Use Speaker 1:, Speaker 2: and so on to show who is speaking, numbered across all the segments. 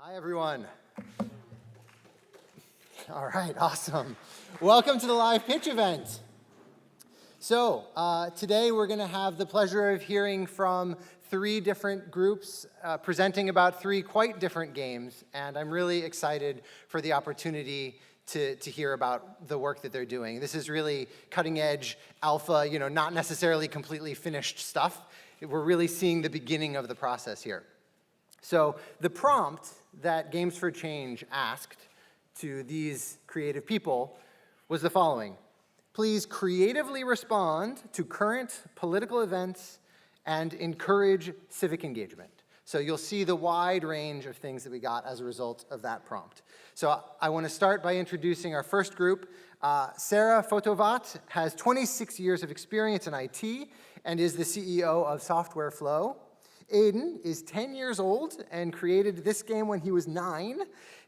Speaker 1: Hi, everyone. All right, awesome. Welcome to the live pitch event. So today we're going to have the pleasure of hearing from three different groups presenting about three quite different games, and I'm really excited for the opportunity to hear about the work that they're doing. This is really cutting-edge alpha, not necessarily completely finished stuff. We're really seeing the beginning of the process here. So the prompt that Games for Change asked to these creative people was the following: please creatively respond to current political events and encourage civic engagement. So you'll see the wide range of things that we got as a result of that prompt. So I want to start by introducing our first group. Sarah Fotovat has 26 years of experience in IT and is the CEO of Software Flow. Aiden is 10 years old and created this game when he was 9.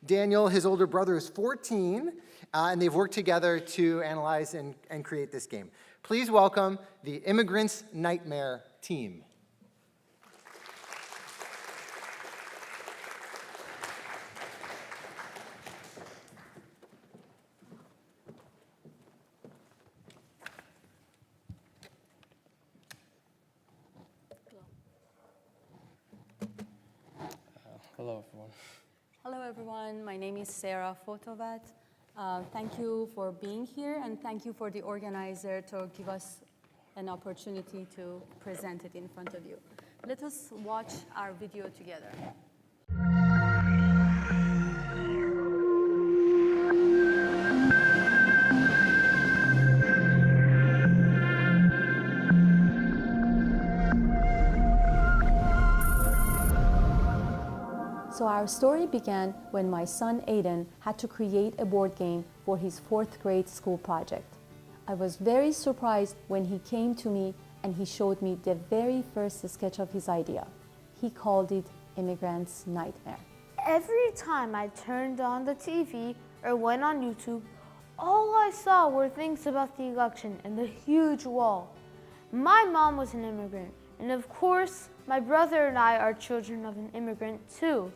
Speaker 1: Daniel, his older brother, is 14, and they've worked together to analyze and create this game. Please welcome the Immigrants Nightmare team.
Speaker 2: Hello, everyone.
Speaker 3: Hello, everyone. My name is Sarah Fotovat. Thank you for being here, and thank you for the organizer to give us an opportunity to present it in front of you. Let us watch our video together. So our story began when my son Aiden had to create a board game for his 4th grade school project. I was very surprised when he came to me and he showed me the very first sketch of his idea. He called it Immigrant Nightmare.
Speaker 4: Every time I turned on the TV or went on YouTube, all I saw were things about the election and the huge wall. My mom was an immigrant, and of course, my brother and I are children of an immigrant too.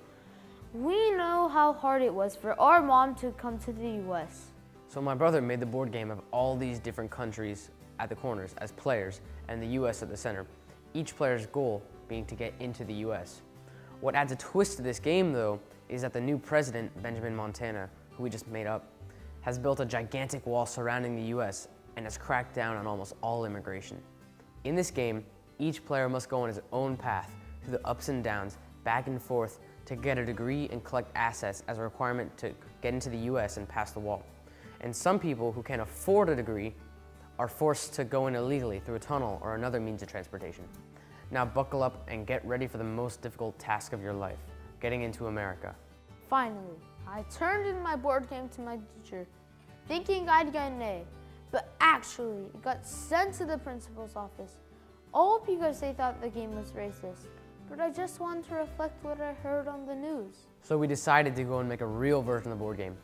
Speaker 4: We know how hard it was for our mom to come to the US.
Speaker 2: So my brother made the board game of all these different countries at the corners as players and the US at the center, each player's goal being to get into the US. What adds a twist to this game, though, is that the new president, Benjamin Montana, who we just made up, has built a gigantic wall surrounding the US and has cracked down on almost all immigration. In this game, each player must go on his own path through the ups and downs, back and forth, to get a degree and collect assets as a requirement to get into the US and pass the wall. And some people who can't afford a degree are forced to go in illegally through a tunnel or another means of transportation. Now buckle up and get ready for the most difficult task of your life, getting into America.
Speaker 4: Finally, I turned in my board game to my teacher, thinking I'd get an A, but actually it got sent to the principal's office, all because they thought the game was racist. But I just wanted to reflect what I heard on the news.
Speaker 2: So we decided to go and make a real version of the board game.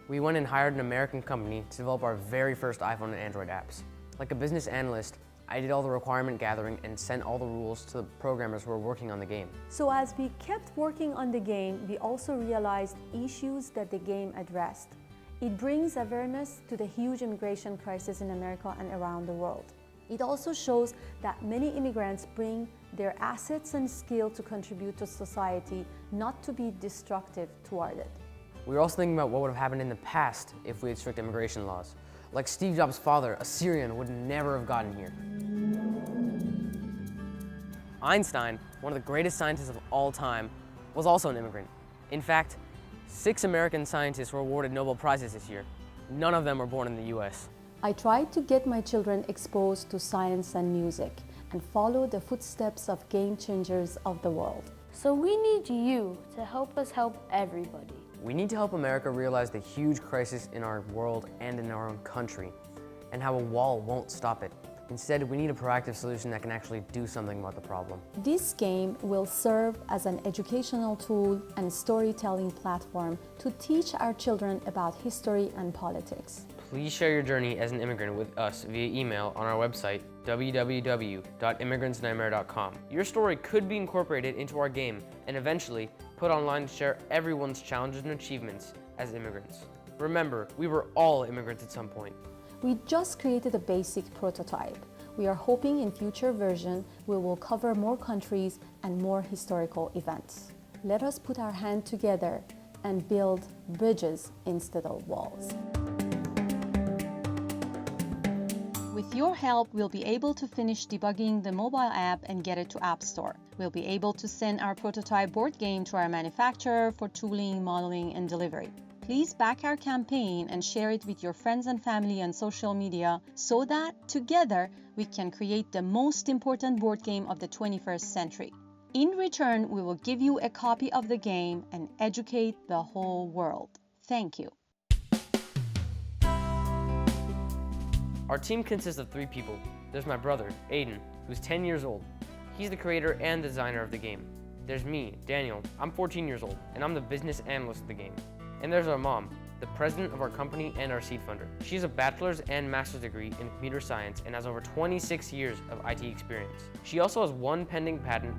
Speaker 2: We went and hired an American company to develop our very first iPhone and Android apps. Like a business analyst, I did all the requirement gathering and sent all the rules to the programmers who were working on the game.
Speaker 3: So as we kept working on the game, we also realized issues that the game addressed. It brings awareness to the huge immigration crisis in America and around the world. It also shows that many immigrants bring their assets and skill to contribute to society, not to be destructive toward it.
Speaker 2: We were also thinking about what would have happened in the past if we had strict immigration laws. Like Steve Jobs' father, a Syrian, would never have gotten here. Einstein, one of the greatest scientists of all time, was also an immigrant. In fact, 6 American scientists were awarded Nobel Prizes this year. None of them were born in the US.
Speaker 3: I tried to get my children exposed to science and music and follow the footsteps of game changers of the world.
Speaker 4: So we need you to help us help everybody.
Speaker 2: We need to help America realize the huge crisis in our world and in our own country, and how a wall won't stop it. Instead, we need a proactive solution that can actually do something about the problem.
Speaker 3: This game will serve as an educational tool and storytelling platform to teach our children about history and politics.
Speaker 2: Please share your journey as an immigrant with us via email on our website, www.immigrantsnightmare.com. Your story could be incorporated into our game, and eventually, put online to share everyone's challenges and achievements as immigrants. Remember, we were all immigrants at some point.
Speaker 3: We just created a basic prototype. We are hoping in future version we will cover more countries and more historical events. Let us put our hand together and build bridges instead of walls. With your help, we'll be able to finish debugging the mobile app and get it to App Store. We'll be able to send our prototype board game to our manufacturer for tooling, modeling, and delivery. Please back our campaign and share it with your friends and family on social media so that together we can create the most important board game of the 21st century. In return, we will give you a copy of the game and educate the whole world. Thank you.
Speaker 2: Our team consists of 3 people. There's my brother, Aiden, who's 10 years old. He's the creator and designer of the game. There's me, Daniel. I'm 14 years old, and I'm the business analyst of the game. And there's our mom, the president of our company and our seed funder. She has a bachelor's and master's degree in computer science and has over 26 years of IT experience. She also has 1 pending patent.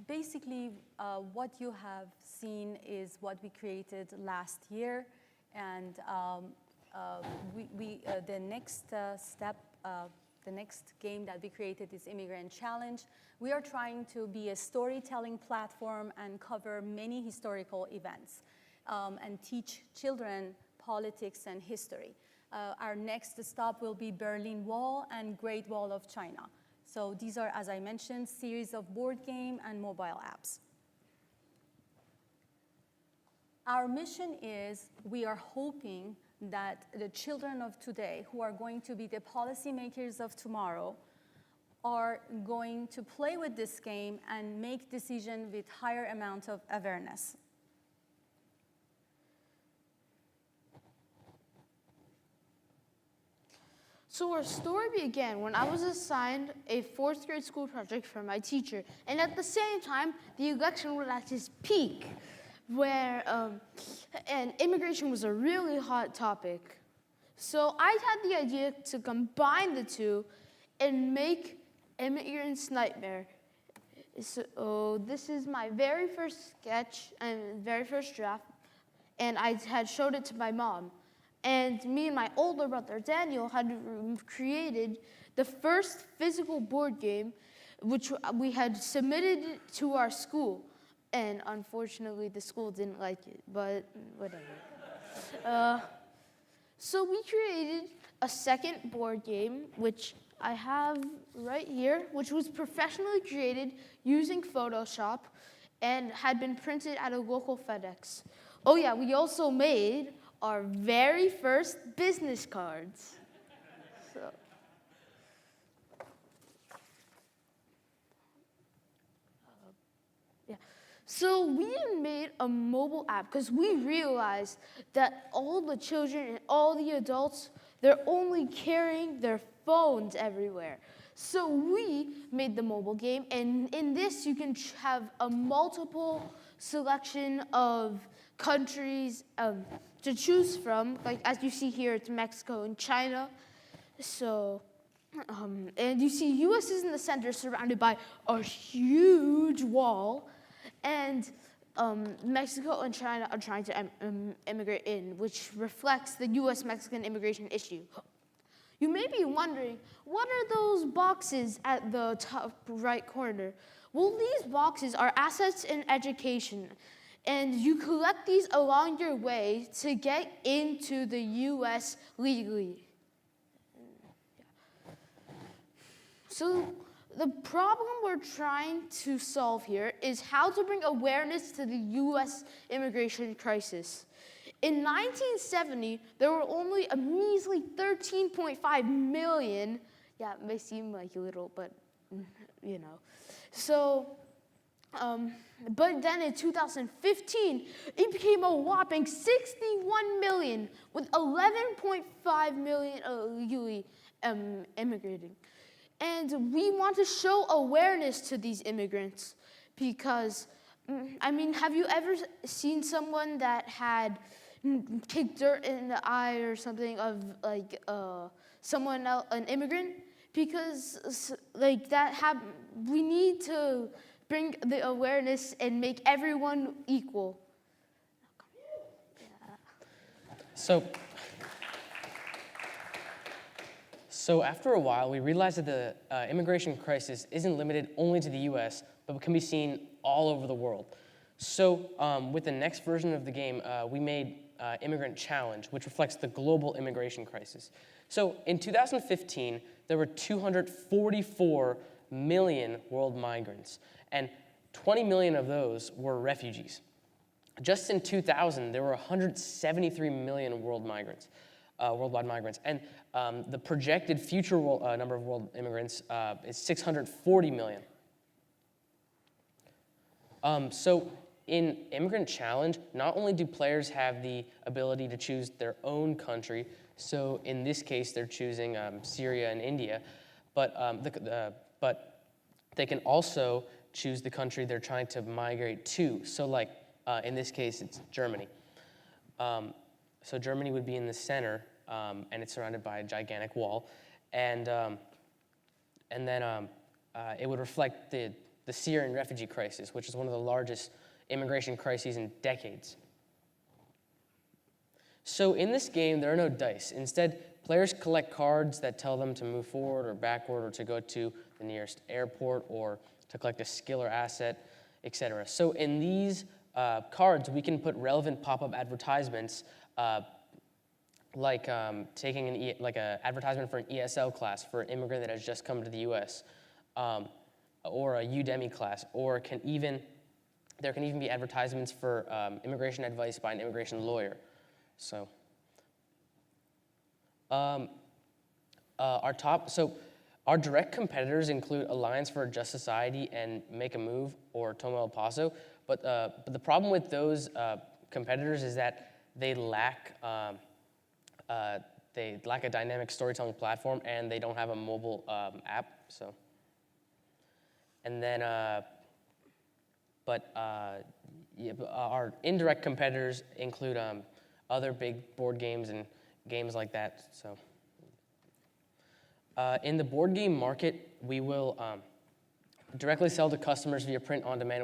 Speaker 3: Basically, what you have seen is what we created last year, and the next step, the next game that we created is Immigrant Challenge. We are trying to be a storytelling platform and cover many historical events and teach children politics and history. Our next stop will be Berlin Wall and Great Wall of China. So these are, as I mentioned, series of board game and mobile apps. Our mission is, we are hoping that the children of today, who are going to be the policymakers of tomorrow, are going to play with this game and make decisions with higher amount of awareness.
Speaker 4: So our story began when I was assigned a 4th grade school project from my teacher. And at the same time, the election was at its peak, where and immigration was a really hot topic. So I had the idea to combine the two and make Immigrants Nightmare. So this is my very first sketch and very first draft, and I had showed it to my mom. And me and my older brother, Daniel, had created the first physical board game, which we had submitted to our school. And unfortunately, the school didn't like it, but whatever. So we created a second board game, which I have right here, which was professionally created using Photoshop and had been printed at a local FedEx. Oh yeah, we also made our very first business cards. So we made a mobile app because we realized that all the children and all the adults, they're only carrying their phones everywhere. So we made the mobile game, and in this you can have a multiple selection of countries to choose from. Like as you see here, it's Mexico and China. So, and you see US is in the center, surrounded by a huge wall. And Mexico and China are trying to immigrate in, which reflects the US-Mexican immigration issue. You may be wondering, what are those boxes at the top right corner? Well, these boxes are assets in education, and you collect these along your way to get into the US legally. So the problem we're trying to solve here is how to bring awareness to the US immigration crisis. In 1970, there were only a measly 13.5 million. Yeah, it may seem like little, but you know. So, but then in 2015, it became a whopping 61 million, with 11.5 million illegally immigrating. And we want to show awareness to these immigrants because, I mean, have you ever seen someone that had kicked dirt in the eye or something of like someone else, an immigrant? Because like we need to bring the awareness and make everyone equal.
Speaker 2: So after a while, we realized that the immigration crisis isn't limited only to the US, but can be seen all over the world. So with the next version of the game, we made Immigrant Challenge, which reflects the global immigration crisis. So in 2015, there were 244 million world migrants, and 20 million of those were refugees. Just in 2000, there were 173 million worldwide migrants, and the projected future number of world immigrants is 640 million. So in Immigrant Challenge, not only do players have the ability to choose their own country, so in this case they're choosing Syria and India, but they can also choose the country they're trying to migrate to. So like in this case it's Germany. So Germany would be in the center, and it's surrounded by a gigantic wall, and then it would reflect the Syrian refugee crisis, which is one of the largest immigration crises in decades. So in this game, there are no dice. Instead, players collect cards that tell them to move forward or backward, or to go to the nearest airport, or to collect a skill or asset, etc. So in these cards, we can put relevant pop-up advertisements, like taking an advertisement for an ESL class for an immigrant that has just come to the U.S., or a Udemy class, or there can even be advertisements for immigration advice by an immigration lawyer. So, our direct competitors include Alliance for a Just Society and Make a Move, or Tomo El Paso. But the problem with those competitors is that they lack a dynamic storytelling platform, and they don't have a mobile app. So, and then, our indirect competitors include other big board games and games like that. So, in the board game market, we will directly sell to customers via print-on-demand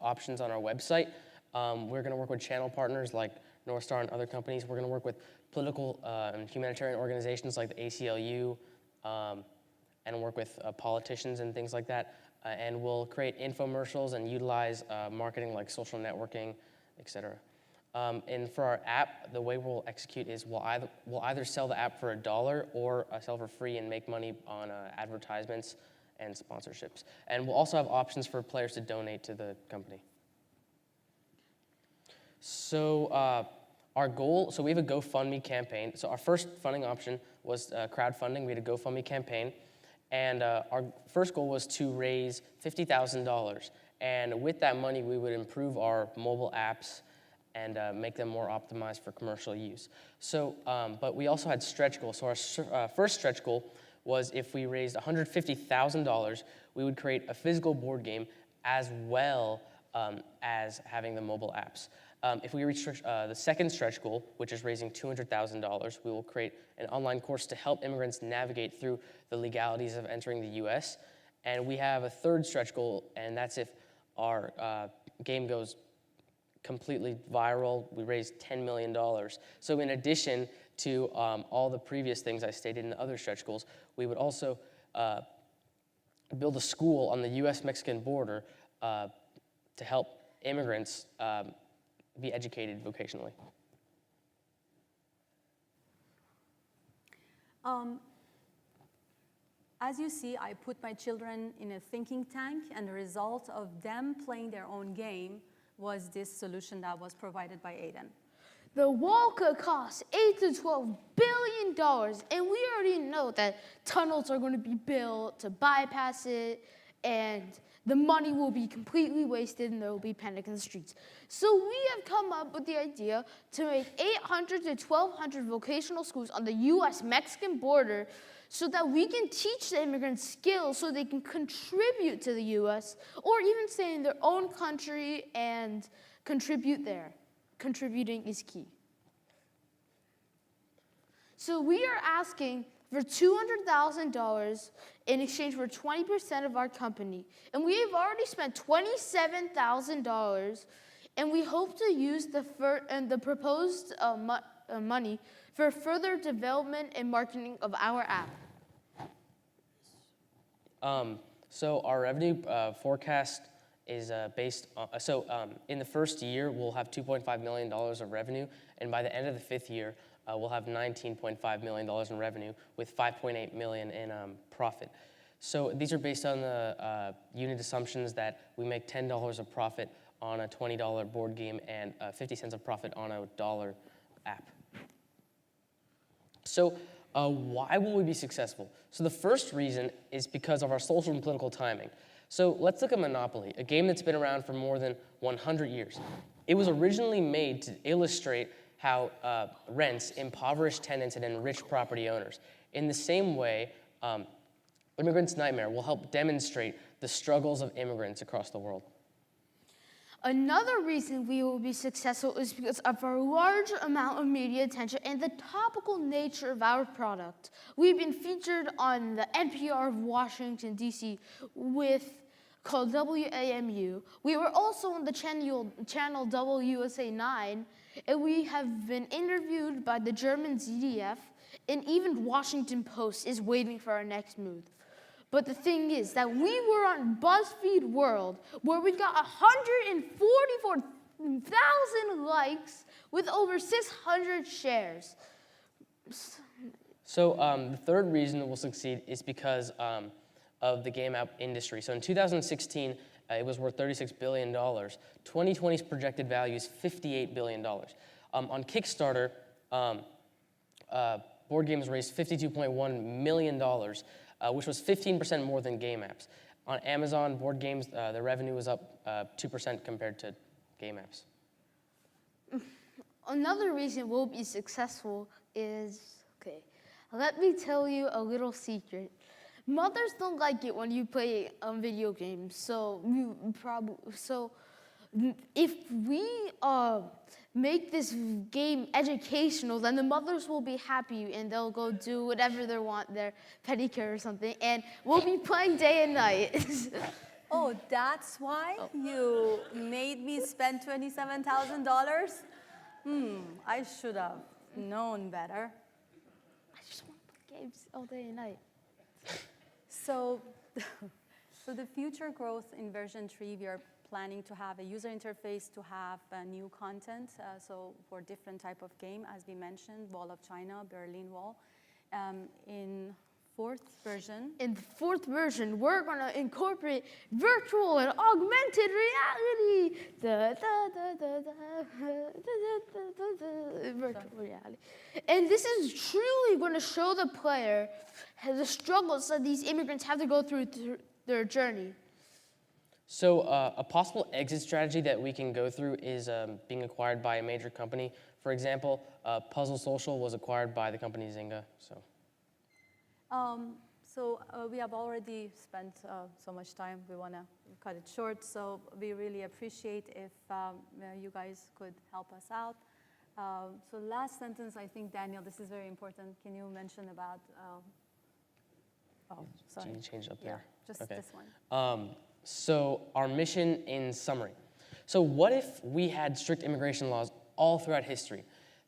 Speaker 2: options on our website. We're going to work with channel partners like North Star and other companies. We're going to work with political and humanitarian organizations like the ACLU, and work with politicians and things like that. And we'll create infomercials and utilize marketing like social networking, etc. And for our app, the way we'll execute is we'll either sell the app for $1 or sell for free and make money on advertisements and sponsorships. And we'll also have options for players to donate to the company. So our goal, so we have a GoFundMe campaign. So our first funding option was crowdfunding. We had a GoFundMe campaign. And our first goal was to raise $50,000. And with that money, we would improve our mobile apps and make them more optimized for commercial use. So, but we also had stretch goals. So our first stretch goal was if we raised $150,000, we would create a physical board game as well as having the mobile apps. If we reach the second stretch goal, which is raising $200,000, we will create an online course to help immigrants navigate through the legalities of entering the U.S. And we have a third stretch goal, and that's if our game goes completely viral. We raise $10 million. So in addition to all the previous things I stated in the other stretch goals, we would also build a school on the U.S.-Mexican border to help immigrants be educated vocationally.
Speaker 3: As you see, I put my children in a thinking tank, and the result of them playing their own game was this solution that was provided by Aiden.
Speaker 4: The wall could cost $8 to $12 billion, and we already know that tunnels are going to be built to bypass it, and the money will be completely wasted and there will be panic in the streets. So we have come up with the idea to make 800 to 1,200 vocational schools on the U.S.-Mexican border so that we can teach the immigrants skills so they can contribute to the U.S. or even stay in their own country and contribute there. Contributing is key. So we are asking for $200,000 in exchange for 20% of our company. And we have already spent $27,000, and we hope to use the proposed money for further development and marketing of our app.
Speaker 2: So our revenue forecast is based on, in the first year, we'll have $2.5 million of revenue, and by the end of the fifth year, we'll have $19.5 million in revenue with $5.8 million in profit. So these are based on the unit assumptions that we make $10 of profit on a $20 board game and 50 cents of profit on a $1 app. So why will we be successful? So the first reason is because of our social and political timing. So let's look at Monopoly, a game that's been around for more than 100 years. It was originally made to illustrate how rents impoverish tenants and enrich property owners. In the same way, Immigrants Nightmare will help demonstrate the struggles of immigrants across the world.
Speaker 4: Another reason we will be successful is because of our large amount of media attention and the topical nature of our product. We've been featured on the NPR of Washington, D.C. called WAMU. We were also on the channel WUSA 9, and we have been interviewed by the German ZDF, and even Washington Post is waiting for our next move. But the thing is that we were on BuzzFeed World, where we got 144,000 likes with over 600 shares.
Speaker 2: So the third reason that we'll succeed is because of the game app industry. So in 2016, it was worth $36 billion. 2020's projected value is $58 billion. On Kickstarter, board games raised $52.1 million, which was 15% more than game apps. On Amazon, board games, the revenue was up 2% compared to game apps.
Speaker 4: Another reason we'll be successful is, let me tell you a little secret. Mothers don't like it when you play video games, so if we make this game educational, then the mothers will be happy and they'll go do whatever they want, their pedicure or something, and we'll be playing day and night.
Speaker 5: Oh, that's why you made me spend $27,000? I should have known better.
Speaker 4: I just want to play games all day and night.
Speaker 5: So the future growth in version 3, we are planning to have a user interface to have new content, so for different type of game, as we mentioned, Wall of China, Berlin Wall. In fourth version,
Speaker 4: we're going to incorporate virtual and augmented reality. Virtual reality. And this is truly going to show the player the struggles that these immigrants have to go through their journey.
Speaker 2: So a possible exit strategy that we can go through is being acquired by a major company. For example, Puzzle Social was acquired by the company Zynga.
Speaker 5: So we have already spent so much time. We want to cut it short. So we really appreciate if you guys could help us out. So last sentence, I think, Daniel, this is very important. Can you mention about, sorry.
Speaker 2: Can you change it up there?
Speaker 5: Yeah, just this one.
Speaker 2: So our mission in summary. So what if we had strict immigration laws all throughout history?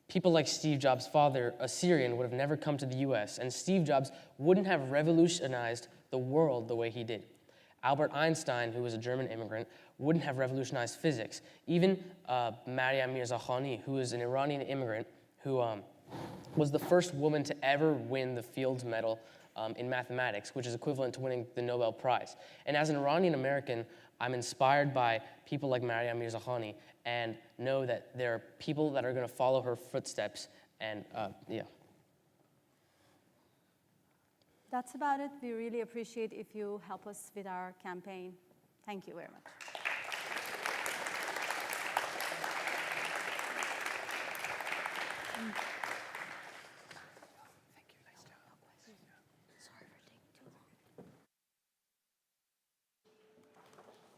Speaker 2: People like Steve Jobs' father, a Syrian, would have never come to the US, and Steve Jobs wouldn't have revolutionized the world the way he did. Albert Einstein, who was a German immigrant, wouldn't have revolutionized physics. Even Maryam Mirzakhani, who is an Iranian immigrant, who was the first woman to ever win the Fields Medal in mathematics, which is equivalent to winning the Nobel Prize. And as an Iranian American, I'm inspired by people like Maryam Mirzakhani and know that there are people that are going to follow her footsteps. And yeah.
Speaker 5: That's about it. We really appreciate if you help us with our campaign. Thank you very much.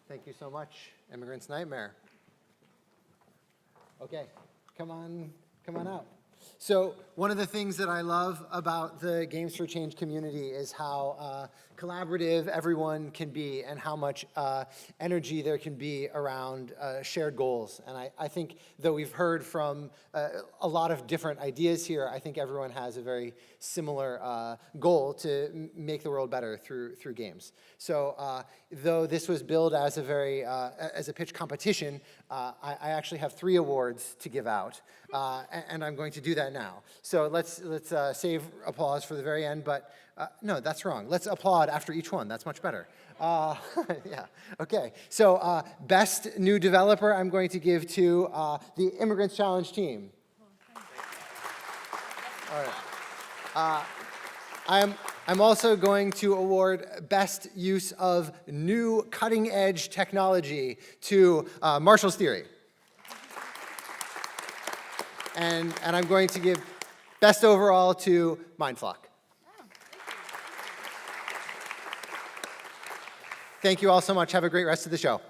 Speaker 1: Thank you so much, Immigrants Nightmare. Okay, come on out. So one of the things that I love about the Games for Change community is how collaborative everyone can be and how much energy there can be around shared goals. And I think, though we've heard from a lot of different ideas here, I think everyone has a very similar goal to make the world better through games. So though this was billed as a pitch competition, I actually have 3 awards to give out, and I'm going to do that now. So let's save applause for the very end, but no, that's wrong. Let's applaud after each one. That's much better. Yeah, okay. So best new developer I'm going to give to the Immigrants Challenge team. All right. I'm also going to award best use of new cutting-edge technology to Marshall's Theory. And I'm going to give best overall to Mindflock. Thank you all so much. Have a great rest of the show.